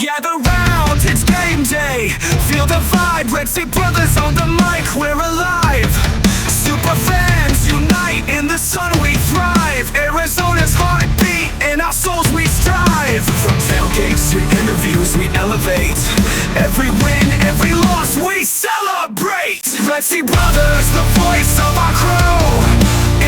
Gather round, it's game day. Feel the vibe, RedSea Brothers on the mic, we're alive. Super fans unite, in the sun we thrive. Arizona's heartbeat, in our souls we strive. From tailgates to interviews we elevate. Every win, every loss we celebrate. RedSea Brothers, the voice of our crew.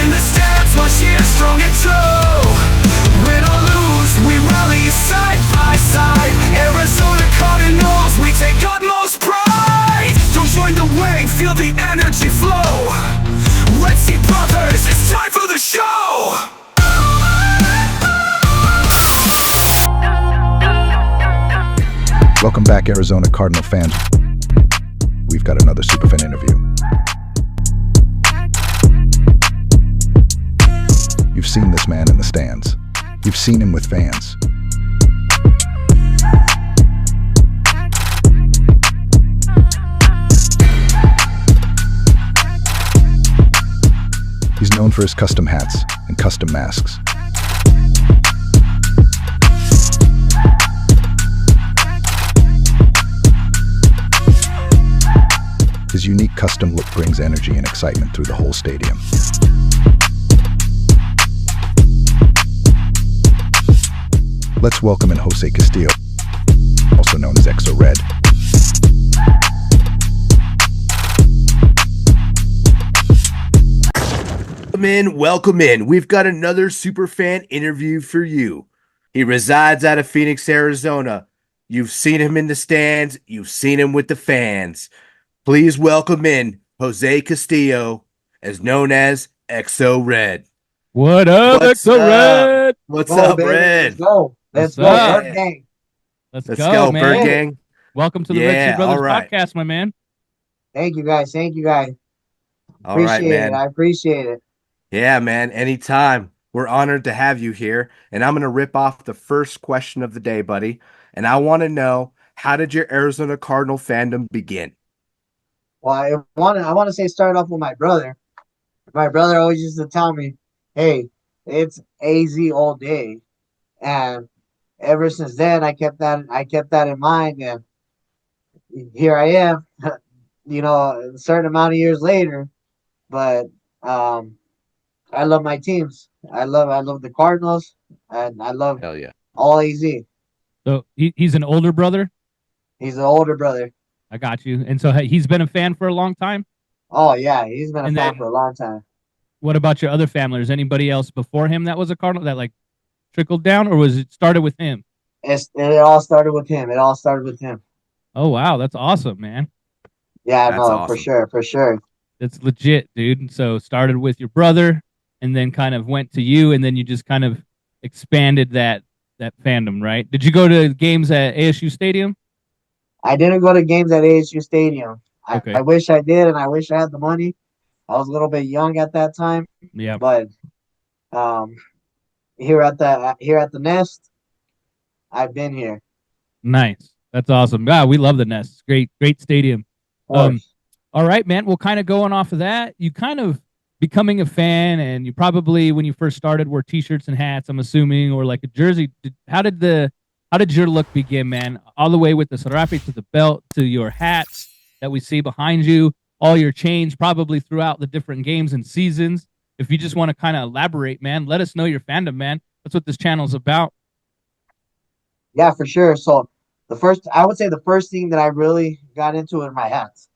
In the stands, one cheer strong and true. Win or lose, we rally side by side. Arizona Cardinals, we take utmost pride. Don't join the wave, feel the energy flow. RedSea Brothers, it's time for the show. Welcome back, Arizona Cardinal fans. We've got another superfan interview. You've seen this man in the stands. You've seen him with fans. He's known for his custom hats and custom masks. His unique custom look brings energy and excitement through the whole stadium. Let's welcome in Jose Castillo, also known as Exo-Red. Welcome in. We've got another superfan interview for you. He resides out of Phoenix, Arizona. You've seen him in the stands. You've seen him with the fans. Please welcome in Jose Castillo, as known as Exo-Red. What up, Exo-Red? What's up, baby? Red? Let's go. Let's go. up? Bird gang. Let's Let's go, go, man. Bird Gang. Welcome to the Yeah, RedSea Brothers all right. Podcast, my man. Thank you guys. Thank you guys. All right, Appreciate it. man. I appreciate it. Yeah, man. Anytime. We're honored to have you here. And I'm going to rip off the first question of the day, buddy. And I want to know, how did your Arizona Cardinal fandom begin? Well, I want to say start off with my brother. My brother always used to tell me, "Hey, it's AZ all day," and ever since then, I kept that in mind, and here I am. A certain amount of years later, but I love my teams. I love the Cardinals, and I love Hell yeah. all AZ. So he's an older brother. He's an older brother. I got you. And so he's been a fan for a long time. Oh yeah, he's been a And fan then- for a long time. What about your other family? Is anybody else before him that was a Cardinal that like trickled down, or was it started with him? It all started with him. It all started with him. Oh wow, that's awesome, man. Yeah, That's no, awesome. for sure. That's legit, dude. And so started with your brother, and then kind of went to you, and then you just kind of expanded that fandom, right? Did you go to games at ASU Stadium? I didn't go to games at ASU Stadium. Okay. I wish I did, and I wish I had the money. I was a little bit young at that time, Yeah. but here at the Nest, I've been here. Nice. That's awesome. God, we love the Nest. Great stadium. Of course. All right, man. Well, kind of going off of that, you kind of becoming a fan, and you probably, when you first started, wore T-shirts and hats, I'm assuming, or like a jersey. How did your look begin, man? All the way with the serape to the belt to your hats that we see behind you, all your chains, probably throughout the different games and seasons. If you just want to kind of elaborate, man, let us know your fandom, man. That's what this channel's about. Yeah, for sure. So I would say the first thing that I really got into were my hats.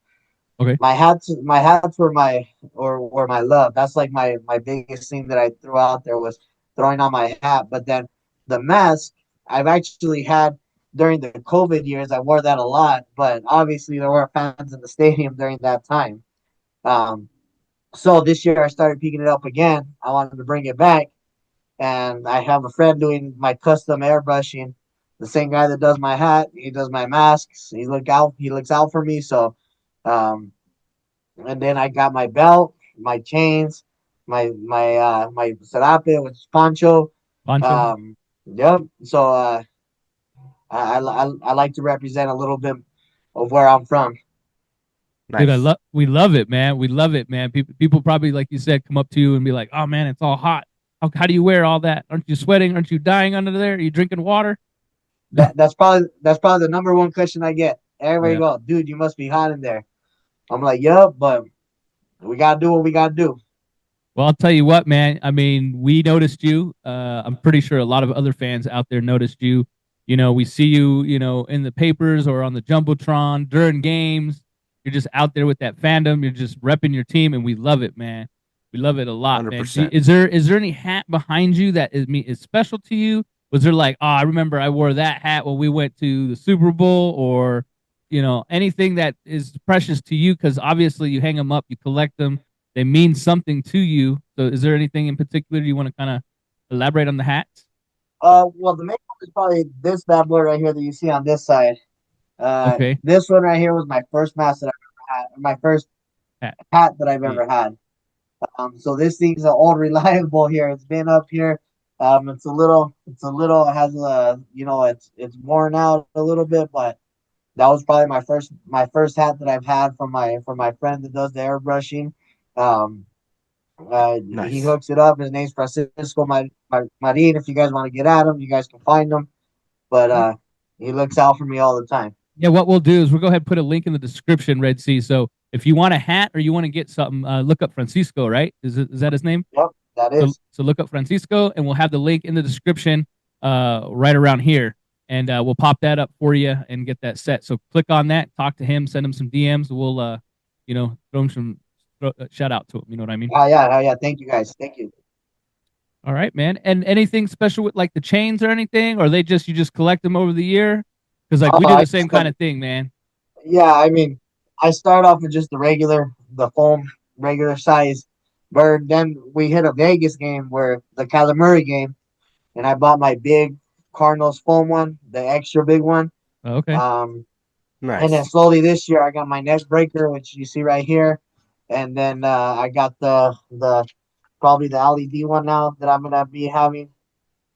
Okay. My hats were my love. That's like my biggest thing that I threw out there was throwing on my hat. But then the mask I've actually had during the COVID years. I wore that a lot, but obviously there were fans in the stadium during that time. So this year I started picking it up again. I wanted to bring it back, and I have a friend doing my custom airbrushing. The same guy that does my hat, he does my masks. He looks out for me. So, and then I got my belt, my chains, my serape, which is poncho. Yep. So I like to represent a little bit of where I'm from. Nice. Dude, we love it, man. We love it, man. People probably, like you said, come up to you and be like, "Oh man, it's all hot. How do you wear all that? Aren't you sweating? Aren't you dying under there? Are you drinking water?" that's probably the number one question I get. Everybody Yeah. go, dude, you must be hot in there. I'm like, yup, but we gotta do what we gotta do. Well, I'll tell you what, man. I mean, we noticed you. I'm pretty sure a lot of other fans out there noticed you. You know, we see you, in the papers or on the Jumbotron during games. You're just out there with that fandom. You're just repping your team, and we love it, man. We love it a lot, man. 100%. Is there any hat behind you that is special to you? Was there like, oh, I remember I wore that hat when we went to the Super Bowl, or anything that is precious to you? Because obviously you hang them up, you collect them, they mean something to you. So is there anything in particular you want to kind of elaborate on the hats? Well, the main one is probably this bad boy right here that you see on this side. Okay. This one right here was my first mask that I ever had, my first hat that I've ever had. So this thing's an old reliable here. It's been up here. It's a little, it has a, it's worn out a little bit, but that was probably my first hat that I've had from my friend that does the airbrushing. Um, Nice. He hooks it up. His name's Fransico Martin. If you guys want to get at him, you guys can find him. But he looks out for me all the time. Yeah, what we'll do is we'll go ahead and put a link in the description, RedSea. So if you want a hat or you want to get something, look up Francisco, right? Is that his name? Yep, that is. So look up Francisco, and we'll have the link in the description right around here. And we'll pop that up for you and get that set. So click on that, talk to him, send him some DMs. We'll, throw him some shout out to him. You know what I mean? Oh yeah. Thank you guys. Thank you. All right, man. And anything special with like the chains or anything, or you just collect them over the year? Because like we do the same kind of thing, man. Yeah, I mean, I start off with just the foam, regular size bird. Then we hit a Vegas game where the Kyler Murray game, and I bought my big Cardinals foam one, the extra big one. Okay. Nice. And then slowly this year I got my neck breaker, which you see right here, and then I got the probably the LED one now that I'm gonna be having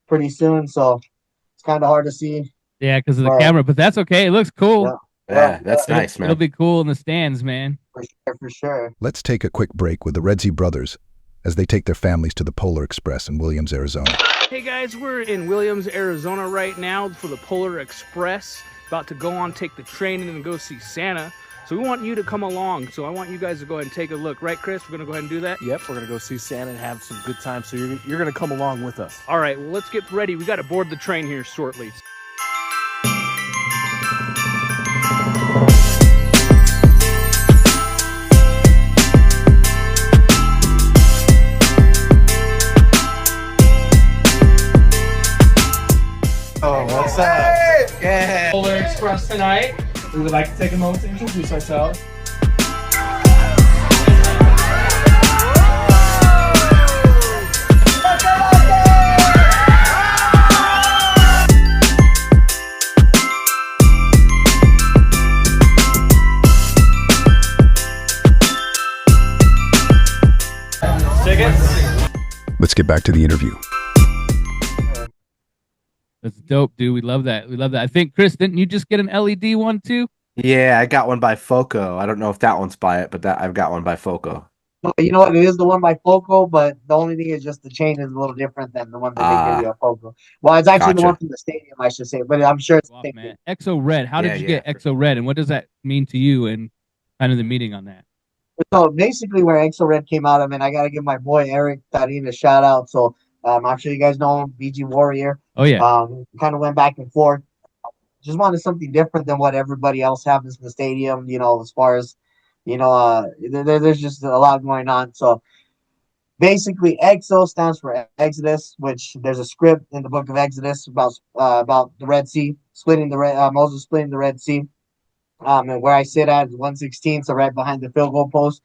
pretty soon. So it's kind of hard to see. Yeah, because of the camera, but that's okay. It looks cool. Yeah, that's nice, man. It'll be cool in the stands, man. For sure. Let's take a quick break with the RedSea Brothers as they take their families to the Polar Express in Williams, Arizona. Hey guys, we're in Williams, Arizona right now for the Polar Express. About to go on, take the train and go see Santa. So we want you to come along. So I want you guys to go ahead and take a look. Right, Chris? We're going to go ahead and do that? Yep, we're going to go see Santa and have some good time. So you're going to come along with us. All right, well, let's get ready. We got to board the train here shortly. Oh, what's up? Yeah. Polar Express tonight. We would like to take a moment to introduce ourselves. Tickets? Let's get back to the interview. That's dope, dude. We love that. I think, Chris, didn't you just get an LED one too? Yeah, I got one by Foco. I don't know if that one's by it, but I've got one by Foco. You know what? It is the one by Foco, but the only thing is just the chain is a little different than the one that they give you at Foco. Well, it's actually the one from the stadium, I should say, but I'm sure it's the same thing. Exo-Red. How did you get Exo-Red, and what does that mean to you, and kind of the meaning on that? So basically, where Exo-Red came out, I mean, I got to give my boy Eric Tarin a shout out. So I'm sure you guys know him, BG Warrior. Oh yeah. Kind of went back and forth. Just wanted something different than what everybody else happens in the stadium. As far as there's just a lot going on. So basically, Exo stands for Exodus, which there's a script in the book of Exodus about the Red Sea splitting Moses splitting the Red Sea. And where I sit at is 116, so right behind the field goal post.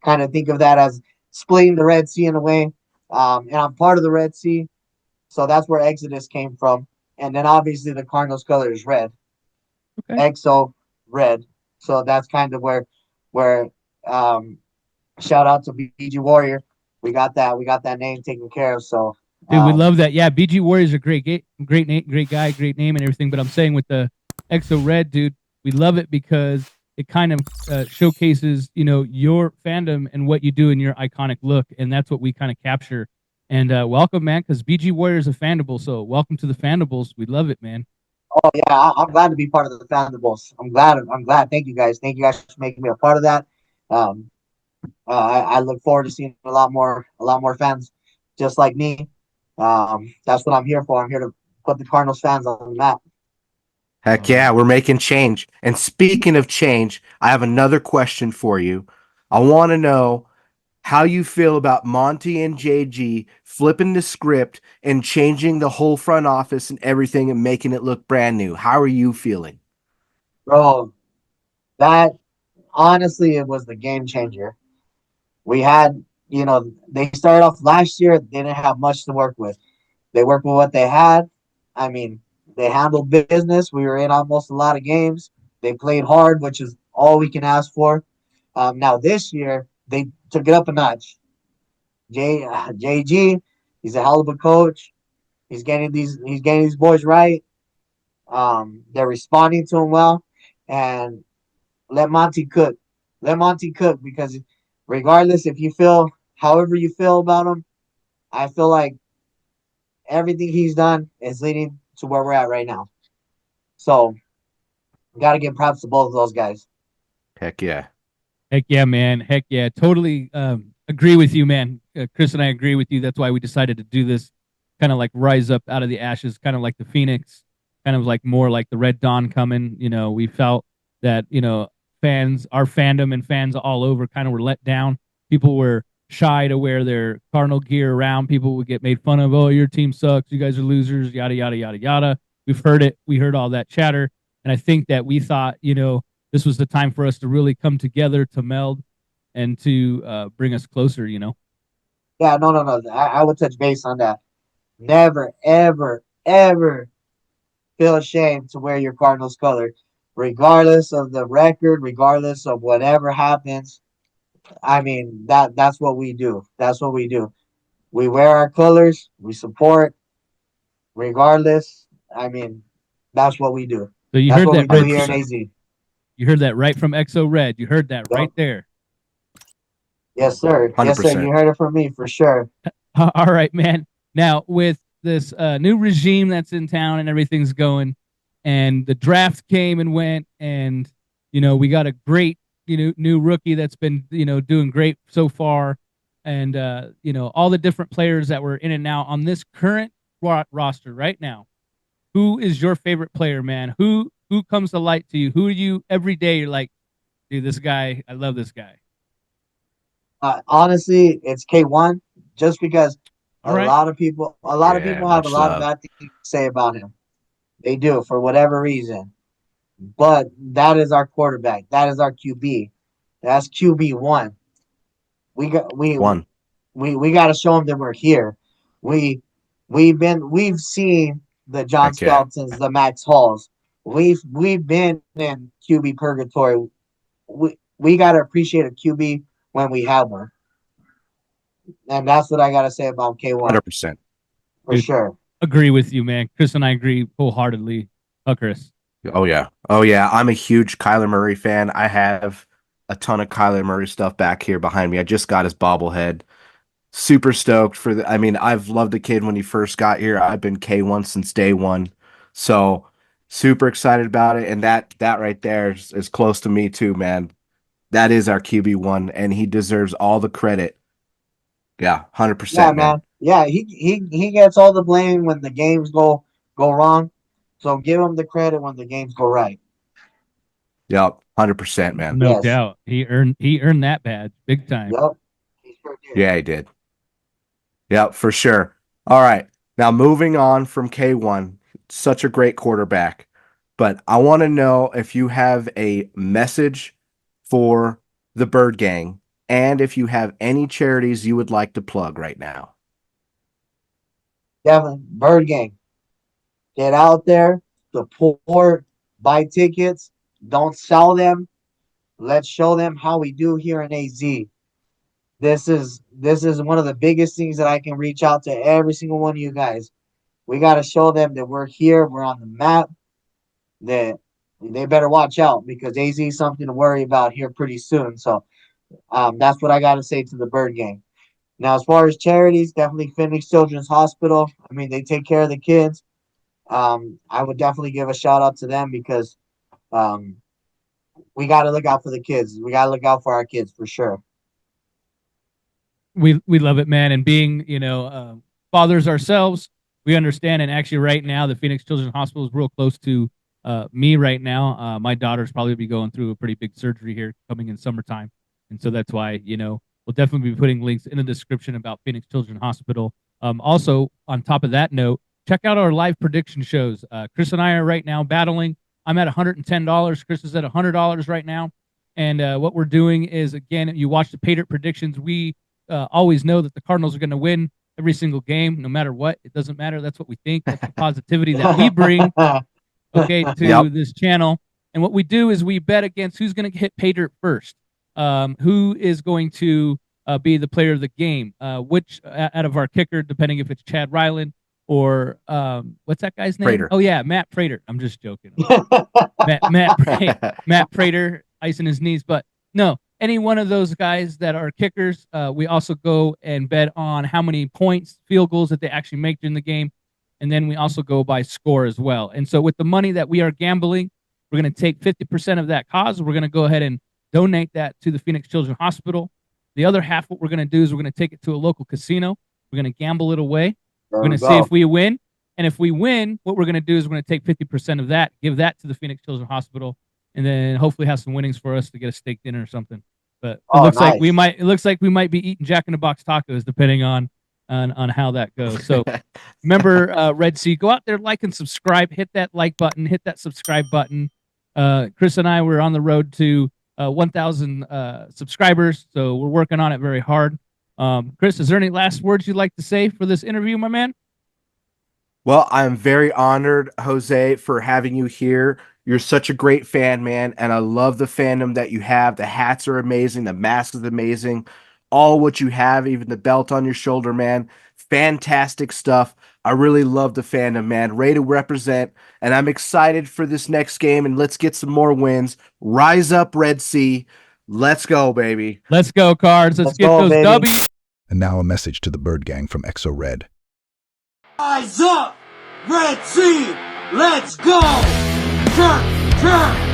Kind of think of that as splitting the Red Sea in a way. And I'm part of the Red Sea, so that's where Exodus came from. And then obviously the Cardinals color is red. Okay. Exo red. So that's kind of where shout out to BG Warrior. We got that name taken care of. So dude, we love that. Yeah, BG Warrior's a great name, great guy, great name and everything. But I'm saying with the Exo-Red, dude, we love it because it kind of showcases, your fandom and what you do in your iconic look. And that's what we kind of capture. And welcome, man, because BG Warrior is a Fandible. So welcome to the Fandibles. We love it, man. Oh yeah, I'm glad to be part of the Thunderbolts. I'm glad. I'm glad. Thank you guys. Thank you guys for making me a part of that. Um, I look forward to seeing a lot more fans just like me. That's what I'm here for. I'm here to put the Cardinals fans on the map. Heck yeah, we're making change. And speaking of change, I have another question for you. I want to know how you feel about Monty and JG flipping the script and changing the whole front office and everything and making it look brand new. How are you feeling? Bro, that honestly, it was the game changer. We had, they started off last year, they didn't have much to work with. They worked with what they had. I mean, they handled business. We were in almost a lot of games. They played hard, which is all we can ask for. Now this year, they took it up a notch. JG, he's a hell of a coach. He's getting these boys right. They're responding to him well, and let Monty cook. Let Monty cook because regardless if you feel however you feel about him, I feel like everything he's done is leading to where we're at right now. So, got to give props to both of those guys. Heck yeah. Heck yeah, man. Heck yeah. Totally agree with you, man. Chris and I agree with you. That's why we decided to do this, kind of like rise up out of the ashes, kind of like the Phoenix, kind of like more like the Red Dawn coming. We felt that, fans, our fandom and fans all over kind of were let down. People were shy to wear their Cardinal gear around. People would get made fun of. Oh, your team sucks. You guys are losers, yada, yada, yada, yada. We've heard it. We heard all that chatter. And I think that we thought, this was the time for us to really come together, to meld, and to bring us closer. Yeah, no. I would touch base on that. Never, ever, ever feel ashamed to wear your Cardinals color, regardless of the record, regardless of whatever happens. I mean, that's what we do. That's what we do. We wear our colors, we support, regardless. I mean, that's what we do. So you That's heard what we that do right. here in AZ. You heard that right from Exo-Red. You heard that Yep. right there. Yes, sir. Yes, sir. 100%. You heard it from me for sure. All right, man. Now with this new regime that's in town and everything's going, and the draft came and went, and we got a great new rookie that's been doing great so far, and all the different players that were in and out on this current roster right now. Who is your favorite player, man? Who comes to light to you? Who are you every day? You're like, dude, this guy, I love this guy. Honestly, it's K1 just because All right. a lot of people have a lot of bad things to say about him. They do for whatever reason. But that is our quarterback. That is our QB. That's QB1. We got One. we got to show them that we're here. We've seen the John Heck yeah. Skeltons, the Max Halls. We've been in QB purgatory. We got to appreciate a QB when we have one. And that's what I got to say about K1. 100%. For Dude, sure. Agree with you, man. Chris and I agree wholeheartedly. Chris. Oh yeah. Oh yeah. I'm a huge Kyler Murray fan. I have a ton of Kyler Murray stuff back here behind me. I just got his bobblehead. Super stoked for the. I mean, I've loved the kid when he first got here. I've been K1 since day one. So super excited about it. And that right there is close to me too, man. That is our QB1, and he deserves all the credit. Yeah, 100%, Yeah, man. man. Yeah, he gets all the blame when the games go wrong. So give him the credit when the games go right. Yep, 100%, man. No Yes. doubt. He earned that badge big time. Yep. He sure did. Yeah, he did. Yep, for sure. All right. Now moving on from K1, such a great quarterback. But I want to know if you have a message for the Bird Gang and if you have any charities you would like to plug right now. Definitely. Bird Gang. Get out there, support, buy tickets, don't sell them. Let's show them how we do here in AZ. This is one of the biggest things that I can reach out to every single one of you guys. We got to show them that we're here, we're on the map, that they better watch out because AZ is something to worry about here pretty soon. So that's what I got to say to the Bird Gang. Now, as far as charities, definitely Phoenix Children's Hospital. I mean, they take care of the kids. I would definitely give a shout out to them because um, we got to look out for the kids. We got to look out for our kids for sure. We love it, man. And being fathers ourselves, we understand. And actually, right now, the Phoenix Children's Hospital is real close to me right now. My daughter's probably be going through a pretty big surgery here coming in summertime, and so that's why we'll definitely be putting links in the description about Phoenix Children's Hospital. Also, on top of that note, check out our live prediction shows. Chris and I are right now battling. I'm at $110. Chris is at $100 right now. And what we're doing is, again, you watch the Pay Dirt predictions. We always know that the Cardinals are going to win every single game, no matter what. It doesn't matter. That's what we think. That's the positivity that we bring, to this channel. And what we do is we bet against who's going to hit Pay Dirt first, who is going to be the player of the game, which out of our kicker, depending if it's Chad Ryland or what's that guy's name? Prater. Oh yeah, Matt Prater. I'm just joking. Matt Prater icing his knees, but no, any one of those guys that are kickers. We also go and bet on how many points, field goals that they actually make during the game, and then we also go by score as well. And so with the money that we are gambling, we're going to take 50% of that cause. We're going to go ahead and donate that to the Phoenix Children's Hospital. The other half, what we're going to do is we're going to take it to a local casino. We're going to gamble it away. We're going to see if we win. And if we win, what we're going to do is we're going to take 50% of that, give that to the Phoenix Children's Hospital, and then hopefully have some winnings for us to get a steak dinner or something. But it looks like we might. It looks like we might be eating Jack in the Box tacos, depending on how that goes. So remember, RedSea, go out there, like and subscribe. Hit that like button. Hit that subscribe button. Chris and I were on the road to 1,000 subscribers, so we're working on it very hard. Chris, is there any last words you'd like to say for this interview, my man? Well, I'm very honored, Jose, for having you here. You're such a great fan, man, and I love the fandom that you have. The hats are amazing. The mask is amazing. All what you have, even the belt on your shoulder, man. Fantastic stuff. I really love the fandom, man. Ready to represent, and I'm excited for this next game, and let's get some more wins. Rise up, RedSea. Let's go, baby. Let's go, Cards. Let's get those W's. And now a message to the Bird Gang from Exo-Red. Rise up, RedSea. Let's go. Turn. Turn.